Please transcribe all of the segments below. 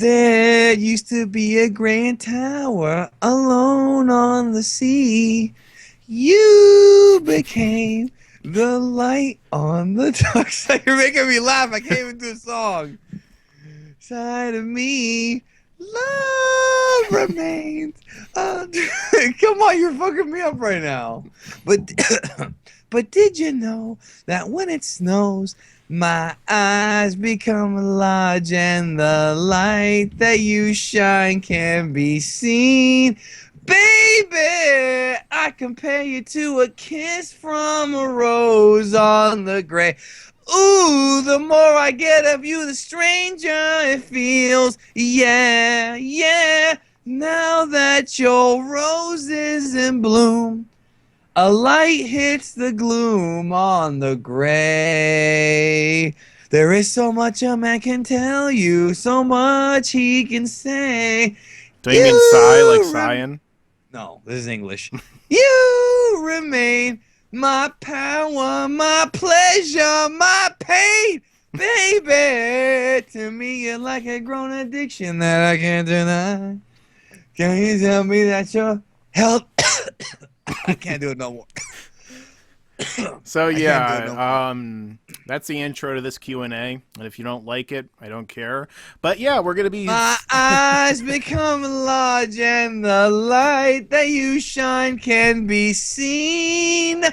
There used to be a grand tower alone on the sea. You became the light on the dark side. You're making me laugh. I can't even do a song. Side of me, love remains. Come on, you're fucking me up right now. But but did you know that when it snows, my eyes become large and the light that you shine can be seen? Baby, I compare you to a kiss from a rose on the grave. Ooh, the more I get of you, the stranger it feels. Yeah, yeah. Now that your rose is in bloom, a light hits the gloom on the gray. There is so much a man can tell you, so much he can say. Don't you mean sigh like sighing? No, this is English. You remain my power, my pleasure, my pain. Baby, to me you're like a grown addiction that I can't deny. Can you tell me that your health... I can't do it no more. So yeah, that's the intro to this Q&A, and if you don't like it, I don't care. But yeah, we're gonna be... My eyes become large and the light that you shine can be seen.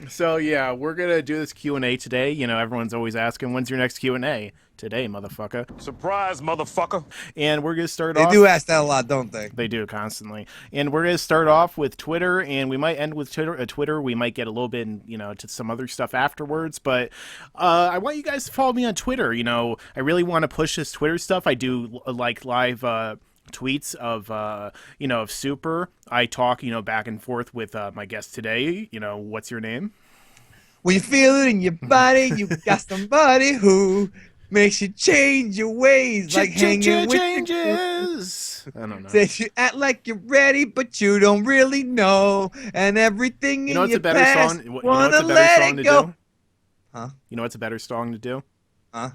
So yeah, we're gonna do this Q&A today. You know, everyone's always asking, when's your next Q&A? Today, motherfucker. Surprise, motherfucker. And we're gonna start off... They do ask that a lot, don't they? They do, constantly. And we're going to start off with Twitter, and we might end with Twitter. We might get a little bit, to some other stuff afterwards. But I want you guys to follow me on Twitter. You know, I really want to push this Twitter stuff. I do like live tweets of Super. I talk, back and forth with my guest today. What's your name? When you feel it in your body, you got somebody who makes you change your ways, like hanging with changes. I don't know. Says you act like you're ready, but you don't really know, and everything in your past wanna let it go. Huh? You know what's a better song to do? Huh?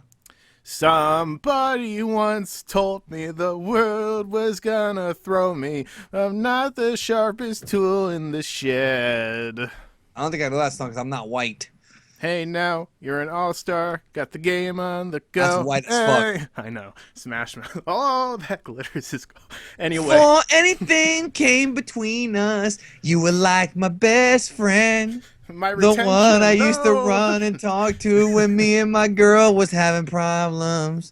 Somebody once told me the world was gonna throw me. I'm not the sharpest tool in the shed. I don't think I know that song because I'm not white. Hey now, you're an all-star, got the game on the go. That's white as fuck. I know. Smash Mouth. Oh, that glitters is gold. Anyway. Before anything came between us, you were like my best friend. The one I used to run and talk to when me and my girl was having problems.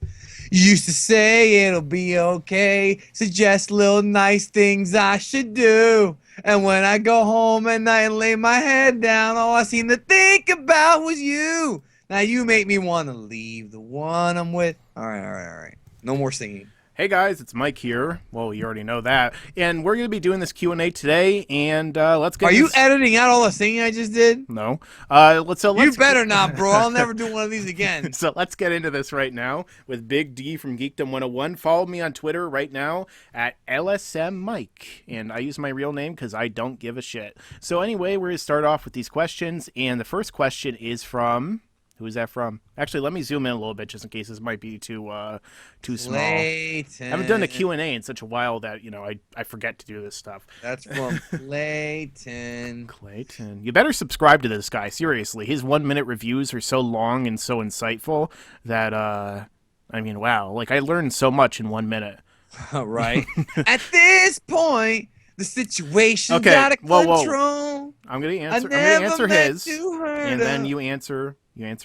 You used to say it'll be okay, suggest little nice things I should do. And when I go home at night and lay my head down, all I seem to think about was you. Now you make me want to leave the one I'm with. All right. No more singing. Hey guys, it's Mike here. Well, you already know that. And we're going to be doing this Q&A today, and let's get... Are you editing out all the singing I just did? No. You better not, bro. I'll never do one of these again. So let's get into this right now with Big D from Geekdom 101. Follow me on Twitter right now at LSM Mike. And I use my real name because I don't give a shit. So anyway, we're going to start off with these questions. And the first question is from... Who is that from? Actually, let me zoom in a little bit just in case this might be too small. I haven't done a Q&A in such a while that, I forget to do this stuff. That's from Clayton. Clayton. You better subscribe to this guy, seriously. His 1-minute reviews are so long and so insightful that, wow. Like, I learned so much in 1 minute. Right. At this point, the situation's out of control. I'm going to answer his, and then you answer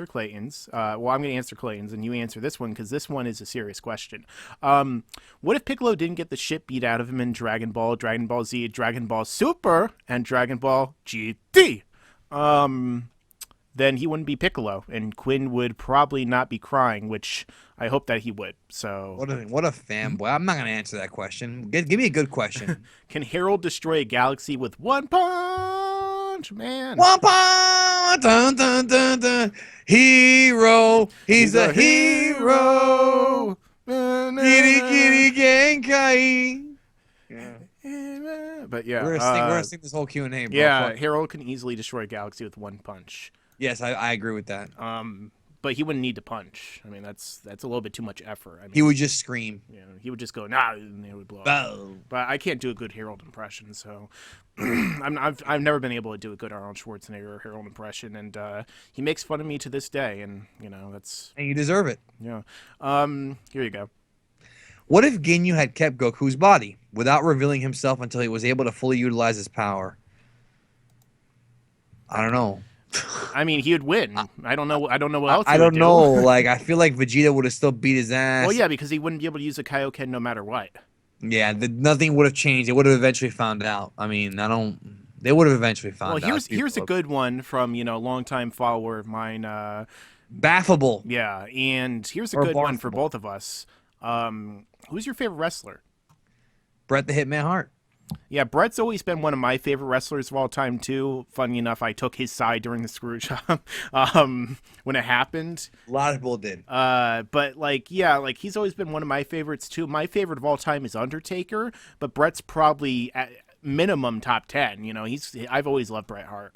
Clayton's. I'm going to answer Clayton's, and you answer this one, because this one is a serious question. What if Piccolo didn't get the shit beat out of him in Dragon Ball, Dragon Ball Z, Dragon Ball Super, and Dragon Ball GT? Then he wouldn't be Piccolo, and Quinn would probably not be crying, which I hope that he would. So what a fanboy. I'm not going to answer that question. Give me a good question. Can Harold destroy a galaxy with one punch, man? One punch! Dun, dun, dun, dun. Hero! He's a hero! Kitty kitty genkai! But yeah, we're gonna sing this whole Q&A, bro. Yeah, Harold can easily destroy a galaxy with one punch. Yes, I agree with that. but he wouldn't need to punch. I mean, that's a little bit too much effort. I mean, He would just scream. you know, he would just go nah, and it would blow up. Bow. But I can't do a good Harold impression, so I've never been able to do a good Arnold Schwarzenegger Harold impression, and he makes fun of me to this day, and you know that's And you deserve it. yeah. Here you go. What if Ginyu had kept Goku's body without revealing himself until he was able to fully utilize his power? I don't know. I mean, he would win. I don't know. I don't know what else. I don't know. Like, I feel like Vegeta would have still beat his ass. Well, yeah, because he wouldn't be able to use a Kaioken no matter what. Yeah, nothing would have changed. They would have eventually found out. I mean, I don't. They would have eventually found out. Well, here's a good one from longtime follower of mine. Baffable. Yeah, and here's a Or good one for barfable. both of us. Who's your favorite wrestler? Bret the Hitman Hart. Yeah, Bret's always been one of my favorite wrestlers of all time too. Funny enough, I took his side during the screw job when it happened. A lot of people did. But like, yeah, like he's always been one of my favorites too. My favorite of all time is Undertaker, but Bret's probably at minimum top 10. You know, I've always loved Bret Hart.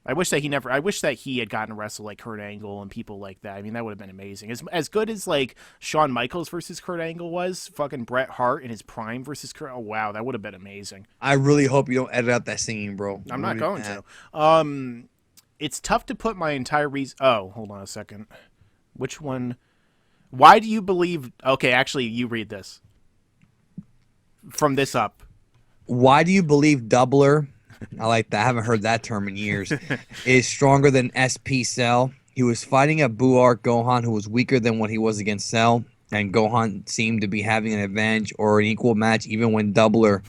I wish that he had gotten to wrestle like Kurt Angle and people like that. I mean, that would have been amazing. As good as like Shawn Michaels versus Kurt Angle was, fucking Bret Hart in his prime versus Kurt. Oh wow, that would have been amazing. I really hope you don't edit out that singing, bro. I'm not going to. It's tough to put my entire reason. Oh, hold on a second. Which one? Why do you believe? Okay, actually, you read this. From this up. Why do you believe Doubler? I like that. I haven't heard that term in years. Is stronger than SP Cell. He was fighting a Buark Gohan who was weaker than what he was against Cell, and Gohan seemed to be having an advantage or an equal match even when Doubler.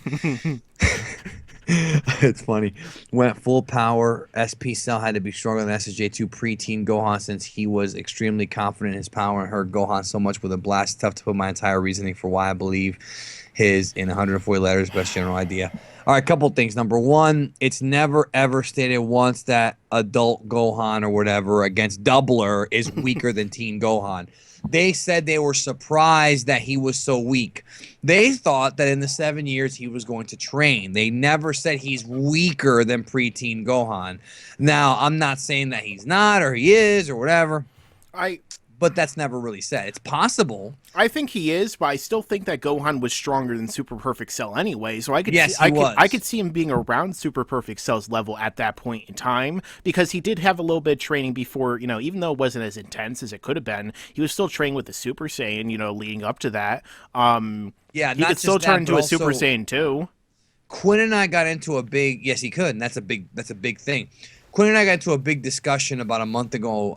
It's funny. Went full power. SP Cell had to be stronger than SSJ2 preteen Gohan since he was extremely confident in his power and hurt Gohan so much with a blast. Tough to put my entire reasoning for why I believe his, in 140 letters, best general idea. All right, couple things. Number one, it's never ever stated once that adult Gohan or whatever against Doubler is weaker than teen Gohan. They said they were surprised that he was so weak. They thought that in the 7 years he was going to train. They never said he's weaker than preteen Gohan. Now, I'm not saying that he's not or he is or whatever, but that's never really said. It's possible. I think he is, but I still think that Gohan was stronger than Super Perfect Cell anyway. So I could Yes, see, he was. I could see him being around Super Perfect Cell's level at that point in time because he did have a little bit of training before, even though it wasn't as intense as it could have been, he was still training with the Super Saiyan, leading up to that. Yeah, he not could still just turn that, into but a Super also Saiyan too. Quinn and I got into a big, yes, he could, and that's a big thing. Quinn and I got into a big discussion about a month ago,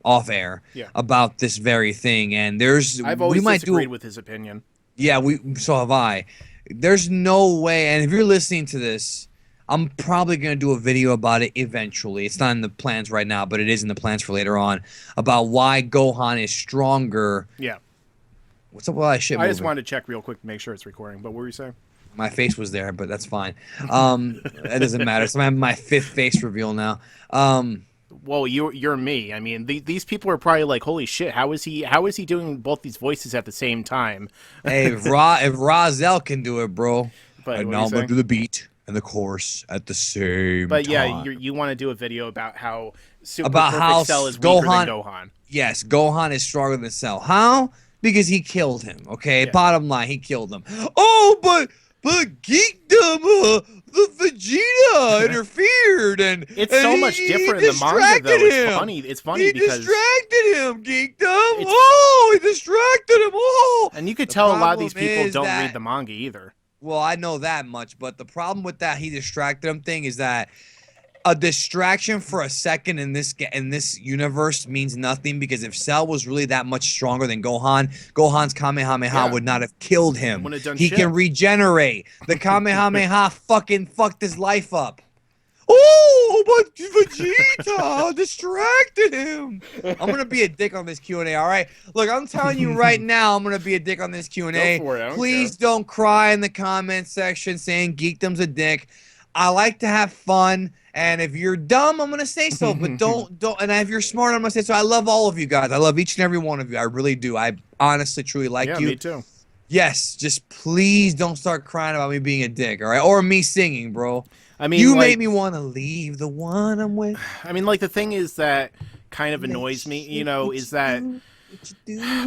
off air, about this very thing, and I've always disagreed with his opinion. Yeah, so have I. There's no way, and if you're listening to this, I'm probably gonna do a video about it eventually. It's not in the plans right now, but it is in the plans for later on about why Gohan is stronger. Yeah. What's up with all that shit? I just moving? wanted to check real quick to make sure it's recording. But what were you saying? My face was there, but that's fine. That doesn't matter. So I'm having my 5th face reveal now. Well, you're me. I mean, these people are probably like, "Holy shit! How is he doing both these voices at the same time?" Hey, if Razel can do it, bro. But And now I'm gonna do the beat and the chorus at the same But time. yeah, you want to do a video about how Super About Perfect how Cell is weaker Gohan- than Gohan. Yes, Gohan is stronger than Cell. How? Because he killed him. Okay, Yeah. bottom line, he killed him. Oh, but Geekdom, the Vegeta interfered, and It's and so much different in the manga, distracted though. It's him. funny. It's funny He because distracted him, Geekdom. Oh, he distracted him. Oh, and you could The tell a lot of these problem people is don't that- read the manga either. Well, I know that much, but the problem with that he distracted him thing is that a distraction for a second in this universe means nothing, because if Cell was really that much stronger than Gohan, Gohan's Kamehameha would not have killed him. Wouldn't have done He shit. can regenerate. The Kamehameha fucking fucked his life up. Oh, but Vegeta distracted him. I'm gonna be a dick on this Q&A. All right, look, I'm telling you right now, I'm gonna be a dick on this Q&A. Go for it, I don't Please care. don't cry in the comment section saying Geekdom's a dick. I like to have fun, and if you're dumb, I'm gonna say so. But don't. And if you're smart, I'm gonna say so. I love all of you guys. I love each and every one of you. I really do. I honestly, truly like Yeah, you. me too. Yes, just please don't start crying about me being a dick, all right? Or me singing, bro. I mean, You like, made me want to leave the one I'm with. I mean, like the thing is that kind of annoys me, you know, is that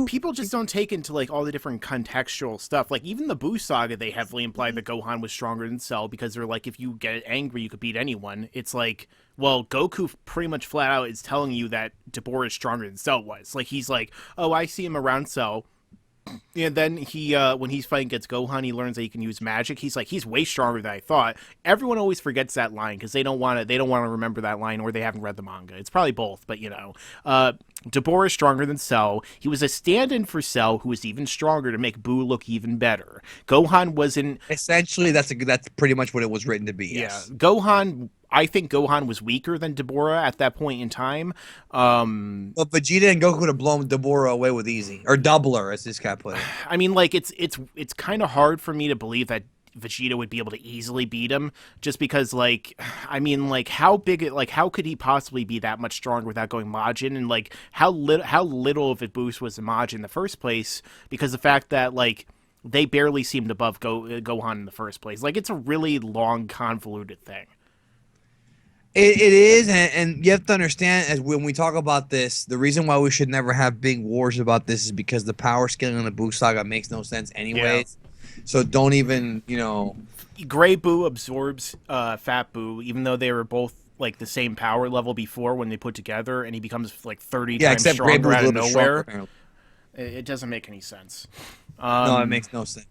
people just don't take into like all the different contextual stuff. Like even the Buu saga, they heavily implied that Gohan was stronger than Cell because they're like, if you get angry, you could beat anyone. It's like, well, Goku pretty much flat out is telling you that Deborah is stronger than Cell was. Like he's like, oh, I see him around Cell. And then he, when he's fighting against Gohan, he learns that he can use magic. He's like, he's way stronger than I thought. Everyone always forgets that line because they don't want to remember that line, or they haven't read the manga. It's probably both, but you know, Deborah is stronger than Cell. He was a stand-in for Cell, who was even stronger to make Buu look even better. Gohan wasn't. Essentially, that's pretty much what it was written to be. Yes. Yeah, Gohan. I think Gohan was weaker than Deborah at that point in time. But Vegeta and Goku would have blown Deborah away with easy, or doubler, as this guy put it. I mean, like it's kind of hard for me to believe that Vegeta would be able to easily beat him, just because, like, I mean, like how could he possibly be that much stronger without going Majin, and like how little of a boost was the Majin in the first place, because the fact that like they barely seemed above Gohan in the first place. Like it's a really long, convoluted thing. It is, and you have to understand, as when we talk about this, the reason why we should never have big wars about this is because the power scaling in the Buu saga makes no sense anyways. Yeah. So don't even, you know. Gray Buu absorbs Fat Buu, even though they were both like the same power level before when they put together, and he becomes like 30 times stronger out of nowhere. It doesn't make any sense. No, it makes no sense.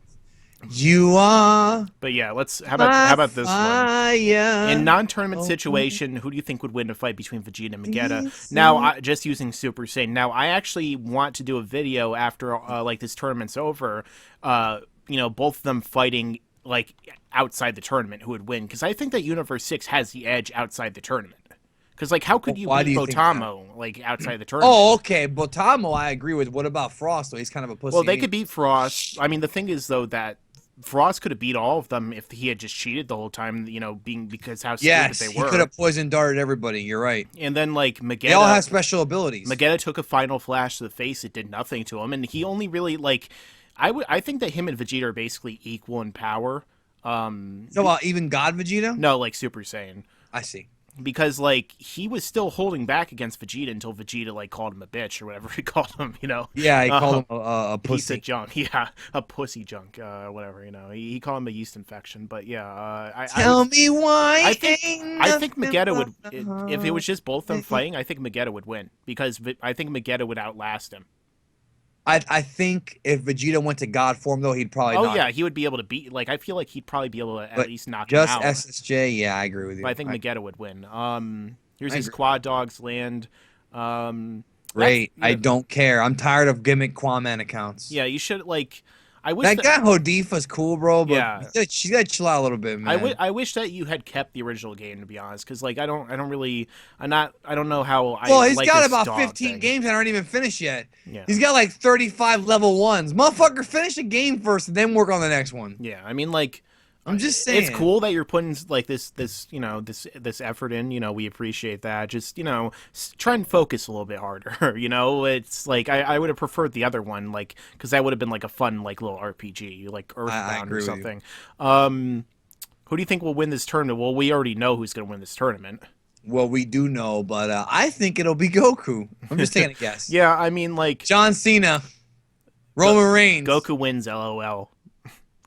You are. But yeah, how about this one? In non-tournament situation, who do you think would win a fight between Vegeta and Vegeta? Now, just using Super Saiyan. Now, I actually want to do a video after like this tournament's over. You know, both of them fighting like outside the tournament, who would win? Because I think that Universe 6 has the edge outside the tournament. Because, like, how could you beat Botamo, like, outside the tournament? Oh, okay. Botamo, I agree with. What about Frost, though? He's kind of a pussy. Well, they could beat Frost. I mean, the thing is, though, that Frost could have beat all of them if he had just cheated the whole time, you know, because how stupid they were. He could have poison darted everybody. You're right. And then, like, Vegeta... They all have special abilities. Vegeta took a final flash to the face. It did nothing to him. And he only really, like... I think that him and Vegeta are basically equal in power. So, even God Vegeta? No, like Super Saiyan. I see. Because, like, he was still holding back against Vegeta until Vegeta, like, called him a bitch or whatever he called him, you know? Yeah, he called him a pussy. Piece of junk. Yeah, a pussy junk, whatever, you know? He called him a yeast infection, but yeah. Tell me why. I think Vegeta would, if it was just both of them fighting, I think Vegeta would win. Because I think Vegeta would outlast him. I think if Vegeta went to God form, though, he'd probably Oh, yeah, he would be able to beat... Like, I feel like he'd probably be able to at least knock him out. Just SSJ, yeah, I agree with you. But I think Vegeta would win. Here's his Quad Dogs land. Great. I don't care. I'm tired of gimmick QAAMAN accounts. Yeah, you should, like... I wish that guy Hodifa's cool, bro, but yeah. She's got to chill out a little bit, man. I wish that you had kept the original game, to be honest, because like I don't know how. Well, he's got about 15 games that aren't even finished yet. Yeah. He's got like 35 level 1s. Motherfucker, finish a game first and then work on the next one. Yeah, I mean, like, I'm just saying. It's cool that you're putting like this you know this effort in. You know, we appreciate that. Just, you know, try and focus a little bit harder. You know, it's like I would have preferred the other one, like, because that would have been like a fun like little RPG, like Earthbound or something. Who do you think will win this tournament? Well, we already know who's going to win this tournament. Well, we do know, but I think it'll be Goku. I'm just taking a guess. Yeah, I mean, like John Cena, Roman Reigns. Goku wins. LOL.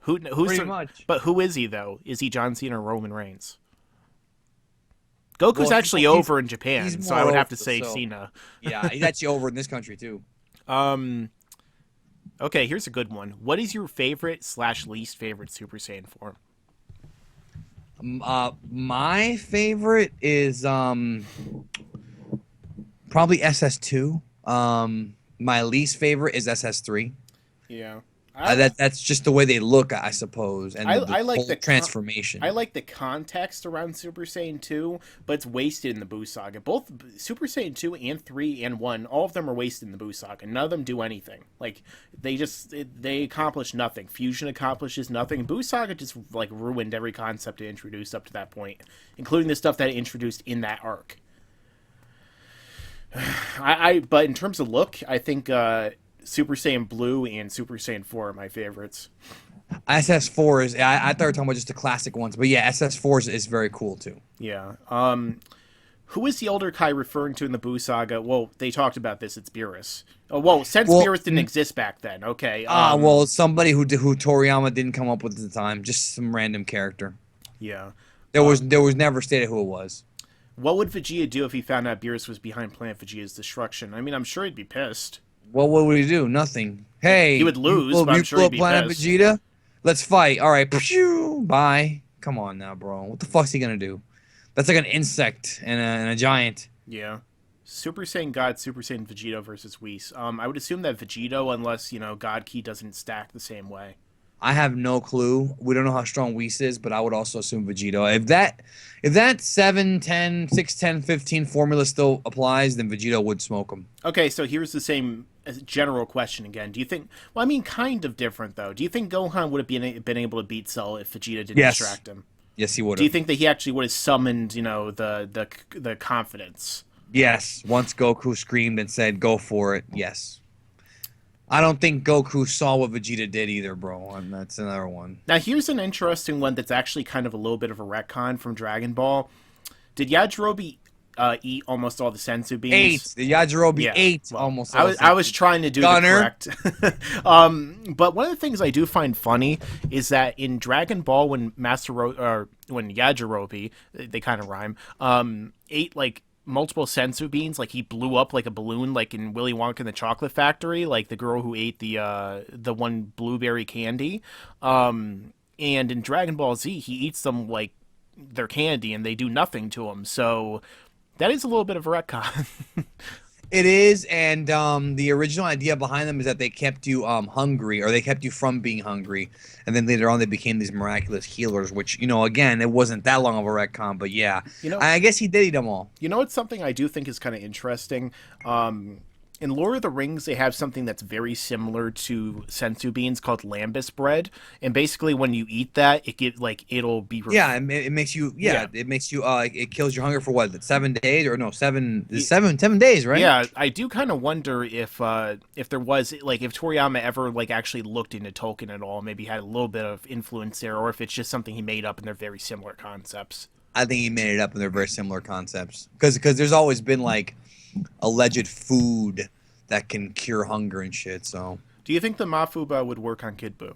Who's pretty much. But who is he, though? Is he John Cena or Roman Reigns? Goku's actually over in Japan, so I would have to say Cena. Yeah, he's actually over in this country, too. Okay, here's a good one. What is your favorite / least favorite Super Saiyan form? My favorite is probably SS2. My least favorite is SS3. Yeah. That's just the way they look, I suppose, and I like the transformation. I like the context around Super Saiyan 2, but it's wasted in the Buu saga. Both Super Saiyan 2 and 3 and 1, all of them are wasted in the Buu saga. None of them do anything. Like, they accomplish nothing. Fusion accomplishes nothing. Buu saga just, like, ruined every concept it introduced up to that point, including the stuff that it introduced in that arc. But in terms of look, I think Super Saiyan Blue and Super Saiyan 4 are my favorites. SS4 is... I thought we were talking about just the classic ones, but yeah, SS4 is very cool, too. Yeah. Who is the older Kai referring to in the Buu saga? Well, they talked about this. It's Beerus. Oh, well, since Well, Beerus didn't exist back then. Okay. well, somebody who Toriyama didn't come up with at the time, just some random character. Yeah. There was never stated who it was. What would Vegeta do if he found out Beerus was behind Planet Vegeta's destruction? I mean, I'm sure he'd be pissed. Well, what would he do? Nothing. Hey, He would lose, but I'm sure he'd be Planet pissed. Vegeta. Let's fight. All right, bye. Come on now, bro. What the fuck's he gonna do? That's like an insect and a giant. Yeah. Super Saiyan God, Super Saiyan Vegito versus Whis. I would assume that Vegito, unless, God Ki doesn't stack the same way. I have no clue. We don't know how strong Whis is, but I would also assume Vegito. If that 7, 10, 6, 10, 15 formula still applies, then Vegito would smoke him. Okay, so here's the same general question again. Do you think... Well, I mean, kind of different, though. Do you think Gohan would have been able to beat Cell if Vegeta didn't distract him? Yes, he would have. Do you think that he actually would have summoned, the confidence? Yes. Once Goku screamed and said, go for it, yes. I don't think Goku saw what Vegeta did either, bro. And that's another one. Now, here's an interesting one that's actually kind of a little bit of a retcon from Dragon Ball. Did Yajirobe eat almost all the senzu beans? The Yajirobe ate well, almost all I was trying to do Gunner. the correct. But one of the things I do find funny is that in Dragon Ball, when when Yajirobe, they kind of rhyme, ate like multiple senzu beans, like he blew up like a balloon, like in Willy Wonka and the Chocolate Factory, like the girl who ate the one blueberry candy. And in Dragon Ball Z, he eats them like their candy, and they do nothing to him. So that is a little bit of a retcon. It is, and the original idea behind them is that they kept you hungry, or they kept you from being hungry, and then later on they became these miraculous healers, which, again, it wasn't that long of a retcon, but yeah. I guess he did eat them all. It's something I do think is kind of interesting. In Lord of the Rings, they have something that's very similar to senzu beans called lambus bread, and basically when you eat that, it'll be it makes you it kills your hunger for what, 7 days, or no, 7 days, right? Yeah, I do kind of wonder if there was if Toriyama ever actually looked into Tolkien at all, maybe had a little bit of influence there, or if it's just something he made up and they're very similar concepts. I think he made it up and they're very similar concepts because there's always been alleged food that can cure hunger and shit. So, do you think the Mafuba would work on Kid Buu?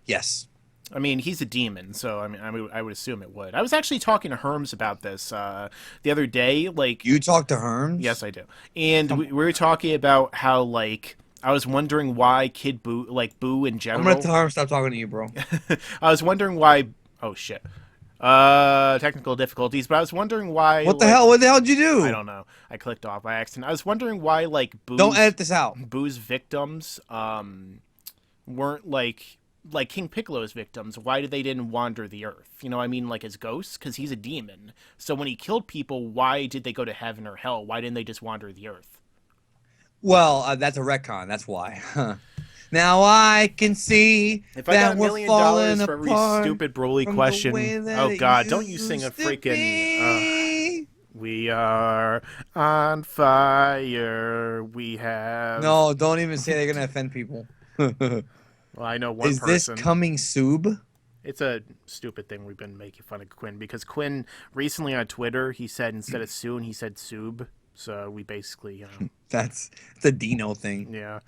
Yes. I mean, he's a demon, so I would assume it would. I was actually talking to Herms about this the other day. You talked to Herms? Yes, I do. And we were talking about how I was wondering why Kid Buu, Buu in general. I'm gonna tell Herms stop talking to you, bro. I was wondering why. Oh shit. Technical difficulties, but I was wondering why. What the hell? What the hell did you do? I don't know. I clicked off by accident. I was wondering why, Boo's, don't edit this out. Boo's victims, weren't like King Piccolo's victims. Why they didn't wander the earth? As ghosts, because he's a demon. So when he killed people, why did they go to heaven or hell? Why didn't they just wander the earth? Well, that's a retcon. That's why. Now I can see if I got $1 million for every stupid Broly question. Oh God, don't you sing a freaking we are on fire. We have No, don't even say they're gonna offend people. Well, I know one person. Is this coming Soob? It's a stupid thing we've been making fun of Quinn because Quinn recently on Twitter he said instead of soon he said Soob. So we basically That's a Dino thing. Yeah.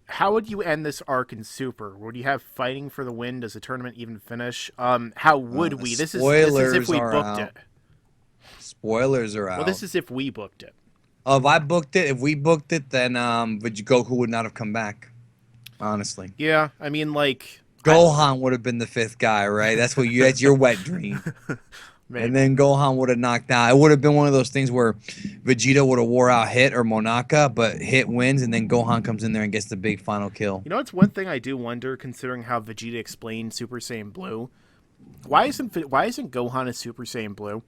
How would you end this arc in Super? Would you have fighting for the win? Does the tournament even finish? How would we? This is if we booked it. Spoilers are out. Well, this is if we booked it. If we booked it, then Goku would not have come back. Honestly. Yeah, I mean, Gohan would have been the 5th guy, right? That's your wet dream. Maybe. And then Gohan would have knocked out. It would have been one of those things where Vegeta would have wore out Hit or Monaka, but Hit wins, and then Gohan comes in there and gets the big final kill. It's one thing I do wonder, considering how Vegeta explained Super Saiyan Blue. Why isn't Gohan a Super Saiyan Blue?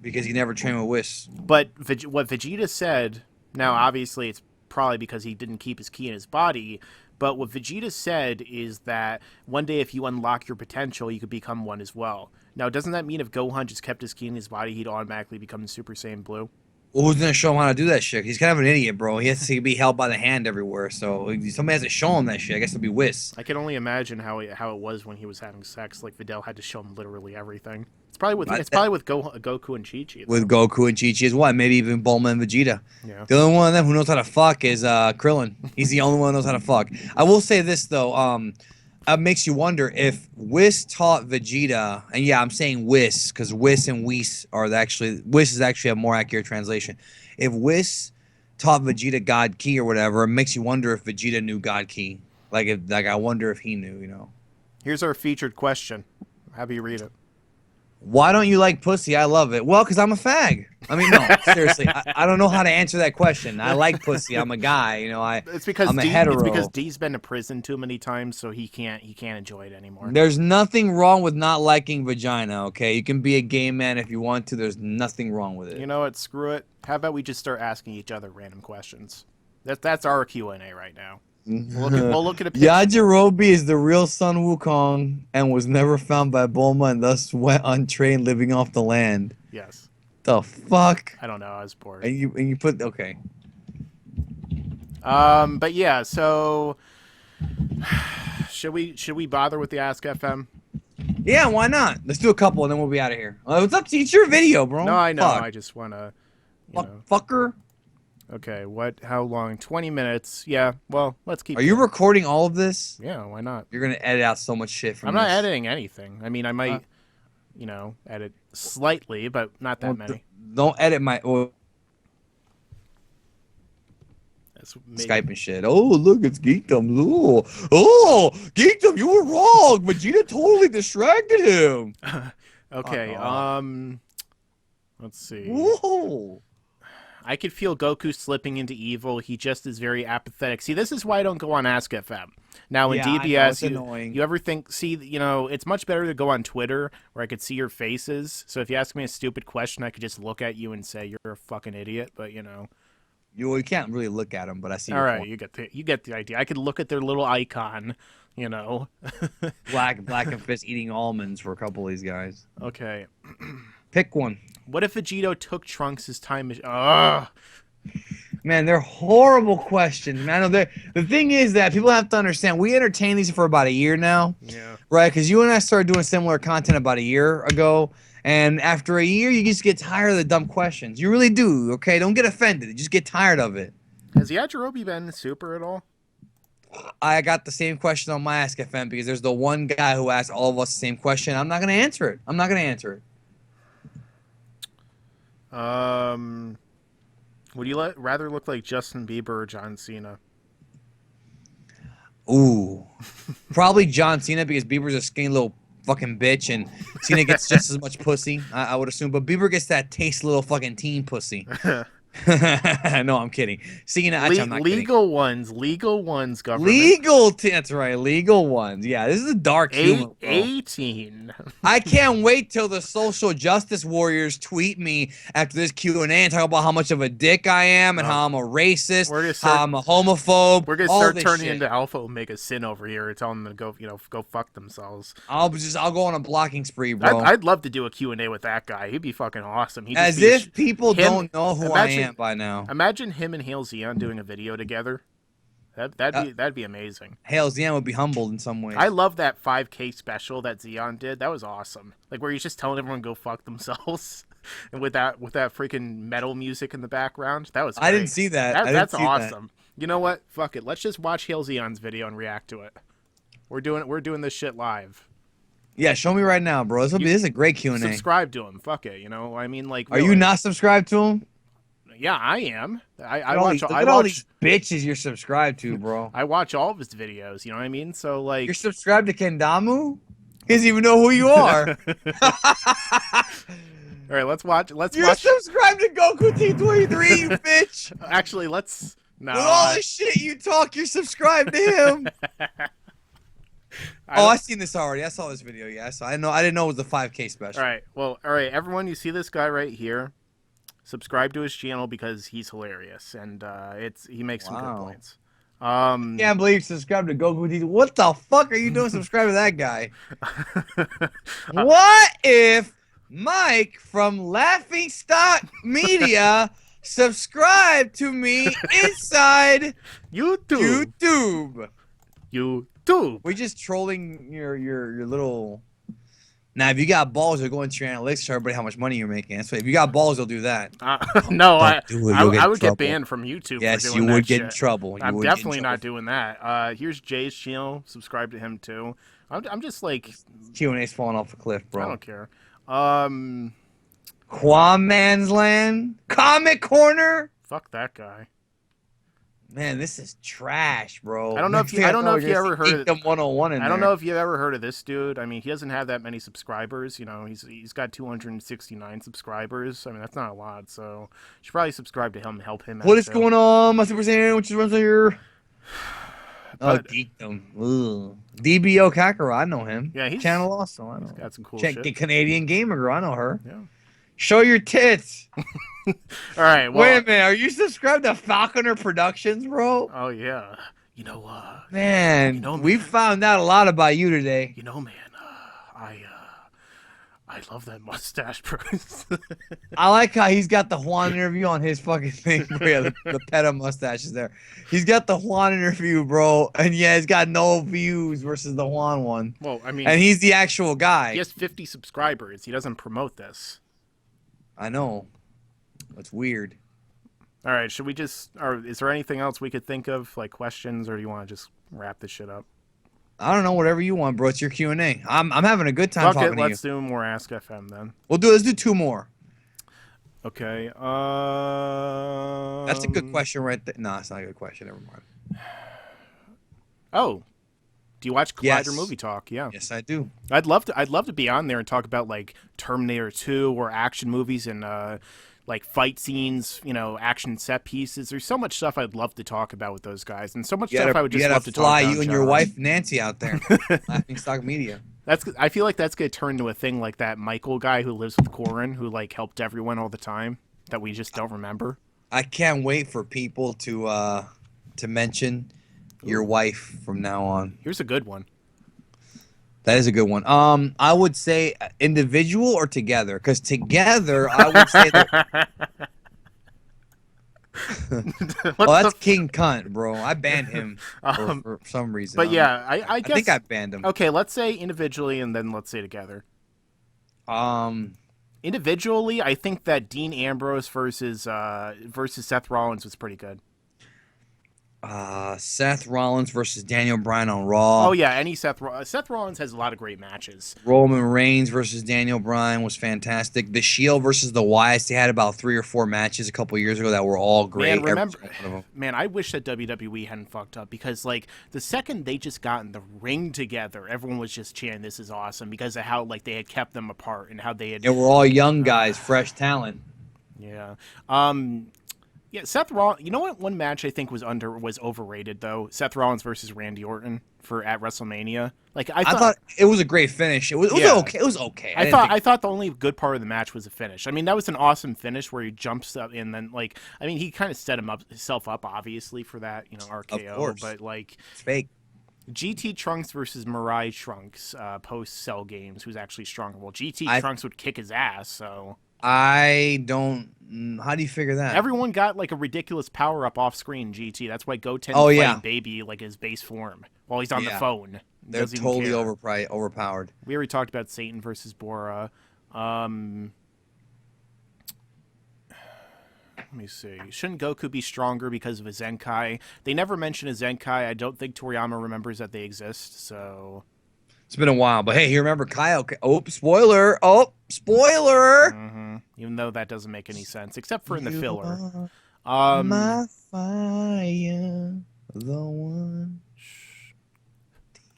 Because he never trained with Whis. But what Vegeta said, now obviously it's probably because he didn't keep his ki in his body, but what Vegeta said is that one day if you unlock your potential, you could become one as well. Now, doesn't that mean if Gohan just kept his ki in his body, he'd automatically become Super Saiyan Blue? Well, who's going to show him how to do that shit? He's kind of an idiot, bro. He has to be held by the hand everywhere, so somebody has to show him that shit. I guess it'll be Whis. I can only imagine how it was when he was having sex. Videl had to show him literally everything. It's It's probably with Goku and Chi-Chi. With Goku and Chi-Chi as well. Maybe even Bulma and Vegeta. Yeah. The only one of them who knows how to fuck is Krillin. He's the only one who knows how to fuck. I will say this though, it makes you wonder if Whis taught Vegeta, and yeah, I'm saying Whis because Whis and Whis Whis is actually a more accurate translation. If Whis taught Vegeta God Ki or whatever, it makes you wonder if Vegeta knew God Ki. I wonder if he knew, you know. Here's our featured question. Have you read it? Why don't you like pussy? I love it. Well, because I'm a fag. I mean, no, seriously. I don't know how to answer that question. I like pussy. I'm a guy. You know, I'm a hetero. It's because D's been to prison too many times, so he can't enjoy it anymore. There's nothing wrong with not liking vagina, okay? You can be a gay man if you want to. There's nothing wrong with it. You know what? Screw it. How about we just start asking each other random questions? That's our Q&A right now. We'll look at a picture. Yajirobe is the real Sun Wukong and was never found by Bulma and thus went untrained living off the land. Yes. The fuck? I don't know. I was bored. And you put okay. But yeah. So should we bother with the Ask FM? Yeah, why not? Let's do a couple and then we'll be out of here. What's up? It's your video, bro. No, I know. Fuck. I just wanna. Fucker. Okay, how long? 20 minutes. Yeah, well, let's keep Are you recording all of this? Yeah, why not? You're going to edit out so much shit from I'm this. not editing anything. I mean, I might, edit slightly, but not that many. Don't edit my... Skype and shit. Oh, look, it's Geekdom. Oh, Geekdom, you were wrong. Vegeta totally distracted him. Okay, let's see. Whoa. I could feel Goku slipping into evil. He just is very apathetic. See, this is why I don't go on Ask FM. Now, in DBS, you ever think, it's much better to go on Twitter where I could see your faces. So if you ask me a stupid question, I could just look at you and say, you're a fucking idiot, but, You can't really look at them, but I see All your right, point. you get the idea. I could look at their little icon, BLACKENFIST eating almonds for a couple of these guys. Okay. Pick one. What if Vegeta took Trunks' time machine? Ugh. Man, they're horrible questions, man. The thing is that people have to understand, we entertain these for about a year now. Yeah. Right? Because you and I started doing similar content about a year ago. And after a year, you just get tired of the dumb questions. You really do, okay? Don't get offended. You just get tired of it. Has Yajirobe been super at all? I got the same question on my Ask FM because there's the one guy who asked all of us the same question. I'm not going to answer it. Would you rather look like Justin Bieber or John Cena? Ooh. Probably John Cena because Bieber's a skinny little fucking bitch and Cena gets just as much pussy, I would assume. But Bieber gets that tasty little fucking teen pussy. No, I'm kidding. Cena, I'm not legal ones, government. That's right, legal ones. Yeah, this is a dark humor. 18. I can't wait till the social justice warriors tweet me after this Q&A and talk about how much of a dick I am and how I'm a racist, how I'm a homophobe. We're gonna start turning into Alpha Omega Sin over here, telling them to go fuck themselves. I'll go on a blocking spree, bro. I'd love to do a Q&A with that guy. He'd be fucking awesome. As if people don't know who I am by now. Imagine him and Hail Zeon doing a video together. That'd be amazing. Hail Zeon would be humbled in some ways. I love that 5K special that Zeon did. That was awesome. Like where he's just telling everyone to go fuck themselves, and with that freaking metal music in the background. That was great. I didn't see that. That's awesome. You know what? Fuck it. Let's just watch Hail Zeon's video and react to it. We're doing this shit live. Yeah, show me right now, bro. This is a great Q&A. Subscribe to him. Fuck it. I mean, like. Are you not subscribed to him? Yeah, I am. I watch all these bitches you're subscribed to, bro. I watch all of his videos. You know what I mean? So like, you're subscribed to Kendamu? He doesn't even know who you are. All right, let's watch. You're subscribed to Goku T23, you bitch. Actually, let's. No. With all the shit you talk, you're subscribed to him. I've seen this already. I saw this video. Yeah, I didn't know it was the 5K special. All right. Well, all right, everyone. You see this guy right here? Subscribe to his channel because he's hilarious and he makes some good points. Can't believe you subscribed to Goku T. What the fuck are you doing subscribe to that guy? What if Mike from Laughing Stock Media subscribed to me inside YouTube? We're just trolling your little Now, if you got balls, they'll go into your analytics, show everybody how much money you're making. That's what, if you got balls, they'll do that. No, Don't do it. You'll get I in would get trouble. banned from YouTube Yes, for you doing would that get in shit. trouble. You I'm would get in definitely trouble. not doing that. Here's Jay's channel. Subscribe to him too. I'm just like, Q&A's falling off a cliff, I bro. don't care. QAAMAN's Land, Comic Corner. Fuck that guy. Man, this is trash, bro. I don't know if you ever heard of 101 in I don't there. know if you've ever heard of this dude. I mean, he doesn't have that many subscribers. You know, he's got 269 subscribers. I mean, that's not a lot. So you should probably subscribe to him and help him out. What is too. going on, my Super Saiyan? Which runs here? Oh, But- geekdom. Ugh. DBO Kakarot, I know him. Yeah, he's Channel also, I know. He's got some cool Check shit. the Canadian Gamer Girl, I know her. Yeah. Show your tits. All right. Well, Wait a minute, are you subscribed to Falconer Productions, bro? Oh yeah. You know, Man, You know, we man. found out a lot about you today. man. I love that mustache, bro. I like how he's got the Juan interview on his fucking thing. Bro. Yeah, the PETA mustache is there. He's got the Juan interview, bro. And yeah, he's got no views versus the Juan one. Well, I mean, And he's the actual guy. he has 50 subscribers. He doesn't promote this. I know. It's weird. All right. Should we just? Or is there anything else we could think of, like questions, or do you want to just wrap this shit up? I don't know, whatever you want, bro. It's your Q&A. I'm having a good time Fuck talking it. to you. Let's do more Ask FM then. Let's do 2 more. Okay. That's a good question right there. No, it's not a good question. Never mind. Oh, do you watch Collider Yes. Movie Talk? Yeah. Yes, I do. I'd love to be on there and talk about like Terminator 2 or action movies and like fight scenes, you know, action set pieces. There's so much stuff I'd love to talk about with those guys, and so much stuff I would just love to talk fly about. you and your wife Nancy out there. Laughing Stock Media. I feel like that's gonna turn into a thing like that Michael guy who lives with Corin, who like helped everyone all the time that we just don't remember. I can't wait for people to mention your wife from now on. Here's a good one. That is a good one. I would say individual or together, because together I would say that. Oh, that's King Cunt, bro. I banned him for some reason. But yeah, I guess I think I banned him. Okay, let's say individually and then let's say together. Individually, I think that Dean Ambrose versus Seth Rollins was pretty good. Seth Rollins versus Daniel Bryan on Raw. Oh yeah, any Seth Rollins has a lot of great matches. Roman Reigns versus Daniel Bryan was fantastic. The Shield versus the Wyatts, they had about 3 or 4 matches a couple years ago that were all great. Man, I wish that WWE hadn't fucked up, because like the second they just got in the ring together, everyone was just chanting "This is awesome" because of how like they had kept them apart and how they had. They were all young guys, fresh talent. Yeah. Yeah, Seth Rollins. You know what? One match I think was overrated though. Seth Rollins versus Randy Orton at WrestleMania. Like I thought it was a great finish. It was okay. It was okay. I thought the only good part of the match was the finish. I mean, that was an awesome finish where he jumps up and then like I mean he kind of set himself up obviously for that RKO. Of course. But like it's fake. GT Trunks versus Mirai Trunks post Cell Games. Who's actually stronger? Well, Trunks would kick his ass. So I don't. How do you figure that? Everyone got like a ridiculous power up off screen. GT. That's why Goten's fighting Baby like his base form while he's on the phone. They're totally overpowered. We already talked about Satan versus Bora. Let me see. Shouldn't Goku be stronger because of a Zenkai? They never mention a Zenkai. I don't think Toriyama remembers that they exist. So it's been a while, but hey, you remember Kyle? Oh, spoiler! Oh, spoiler! Mm-hmm. Even though that doesn't make any sense, except for in the filler. My fire, the one.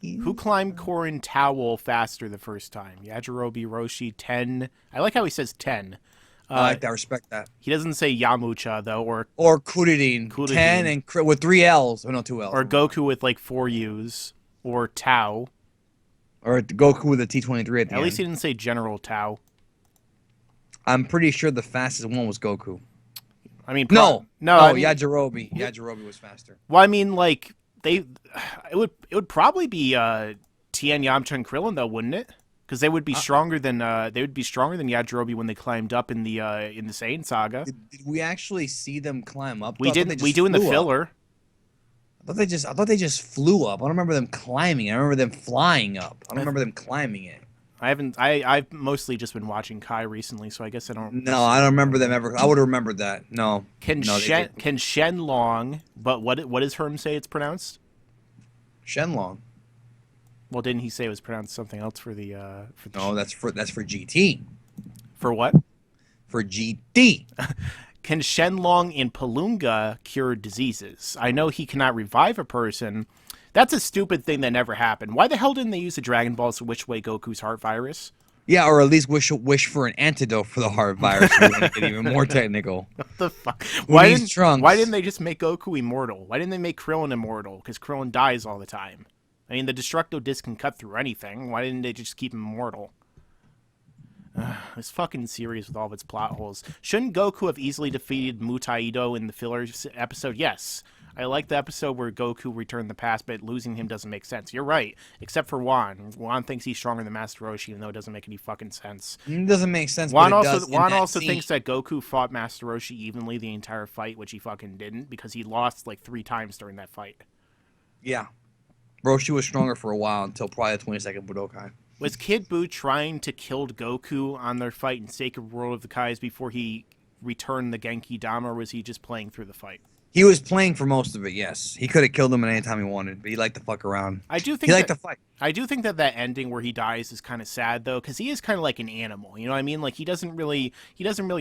Who climbed Korin Towel faster the first time? Yajirobe, Roshi, 10. I like how he says 10. I like that. Respect that. He doesn't say Yamucha though, or Kuririn. 10 and with 3 L's. Oh no, 2 L's. Or Goku with like 4 U's, or Tao. Or Goku with a T23 at the end. At least he didn't say General Tao. I'm pretty sure the fastest one was Goku. I mean, no, I mean, Yajirobe. Yajirobe was faster. Well, I mean, like it would probably be Tien, Yamcha, and Krillin though, wouldn't it? Because they would be stronger than Yajirobe when they climbed up in the Saiyan saga. Did we actually see them climb up? We didn't. We do in the filler. I thought they just flew up. I don't remember them climbing. I remember them flying up. I don't remember them climbing it. I haven't. I've mostly just been watching Kai recently, so I guess I don't. No, I don't remember them ever. I would have remembered that. No. Can No, they didn't. Shenlong? But what does Herm say it's pronounced? Shenlong. Well, didn't he say it was pronounced something else for the? No, that's for GT. For what? For GT. Can Shenlong in Palunga cure diseases? I know he cannot revive a person. That's a stupid thing that never happened. Why the hell didn't they use the Dragon Balls to wish away Goku's heart virus? Yeah, or at least wish for an antidote for the heart virus. We're gonna get even more technical. What the fuck? Why Why didn't they just make Goku immortal? Why didn't they make Krillin immortal? Because Krillin dies all the time. I mean, the Destructo Disc can cut through anything. Why didn't they just keep him immortal? This fucking series with all of its plot holes. Shouldn't Goku have easily defeated Mutaido in the filler episode? Yes. I like the episode where Goku returned the past, but losing him doesn't make sense. You're right. Except for Wan. Wan thinks he's stronger than Master Roshi, even though it doesn't make any fucking sense. It doesn't make sense. Wan but also thinks that Goku fought Master Roshi evenly the entire fight, which he fucking didn't, because he lost like 3 times during that fight. Yeah. Roshi was stronger for a while until probably the 22nd Budokai. Was Kid Buu trying to kill Goku on their fight in Sacred World of the Kais before he returned the Genki Dama, or was he just playing through the fight? He was playing for most of it, yes. He could have killed him at any time he wanted, but he liked to fuck around. He liked to fight. I do think that ending where he dies is kind of sad, though, because he is kind of like an animal. You know what I mean? Like, he doesn't really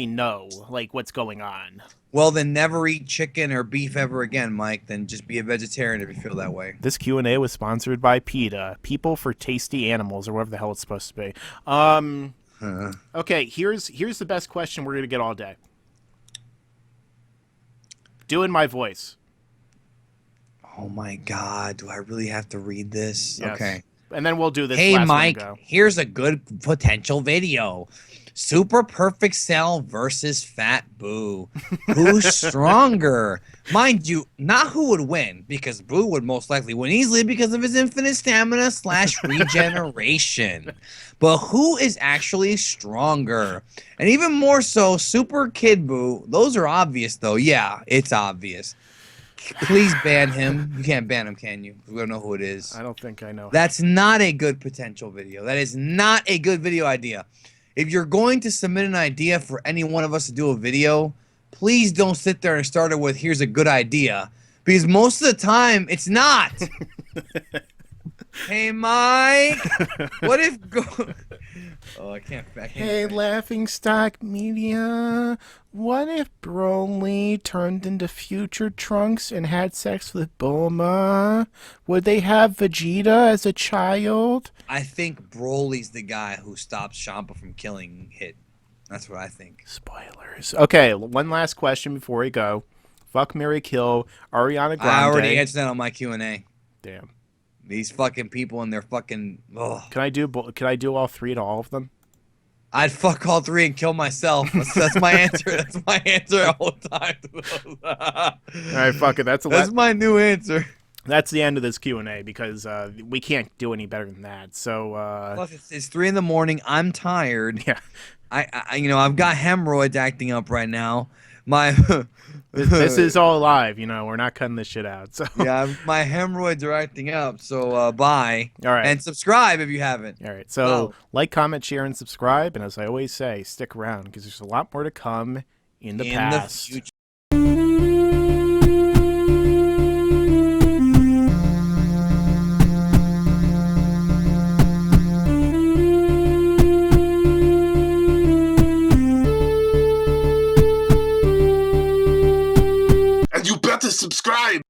know, like, what's going on. Well, then never eat chicken or beef ever again, Mike. Then just be a vegetarian if you feel that way. This Q&A was sponsored by PETA, People for Tasty Animals, or whatever the hell it's supposed to be. Okay, here's the best question we're going to get all day. Doing my voice. Oh my God, do I really have to read this? Yes. Okay. And then we'll do this. Hey last Mike, one to go. here's a good potential video. Super Perfect Cell versus Fat Boo. Who's stronger? Mind you, not who would win, because Boo would most likely win easily because of his infinite stamina / regeneration. But who is actually stronger? And even more so, Super Kid Boo. Those are obvious, though. Yeah, it's obvious. Please ban him. You can't ban him, can you? We don't know who it is. I don't think I know. That's not a good potential video. That is not a good video idea. If you're going to submit an idea for any one of us to do a video, please don't sit there and start it with, here's a good idea. Because most of the time, it's not. Hey, Mike. What if... Oh, I can't... Hey, Laughing Stock Media. What if Broly turned into future Trunks and had sex with Bulma? Would they have Vegeta as a child? I think Broly's the guy who stops Champa from killing Hit. That's what I think. Spoilers. Okay, one last question before we go. Fuck, marry, kill Ariana Grande. I already answered that on my Q&A. Damn. These fucking people and their fucking... Ugh. Can I do all 3 to all of them? I'd fuck all 3 and kill myself. That's my answer. That's my answer all the time. All right, fuck it. That's my new answer. That's the end of this Q&A because we can't do any better than that. So plus it's 3 in the morning. I'm tired. Yeah. I've got hemorrhoids acting up right now. My this is all live, we're not cutting this shit out. So yeah, my hemorrhoids are acting up. So bye. All right. And subscribe if you haven't. All right. So like, comment, share, and subscribe. And as I always say, stick around because there's a lot more to come in the past. The future. And you better subscribe.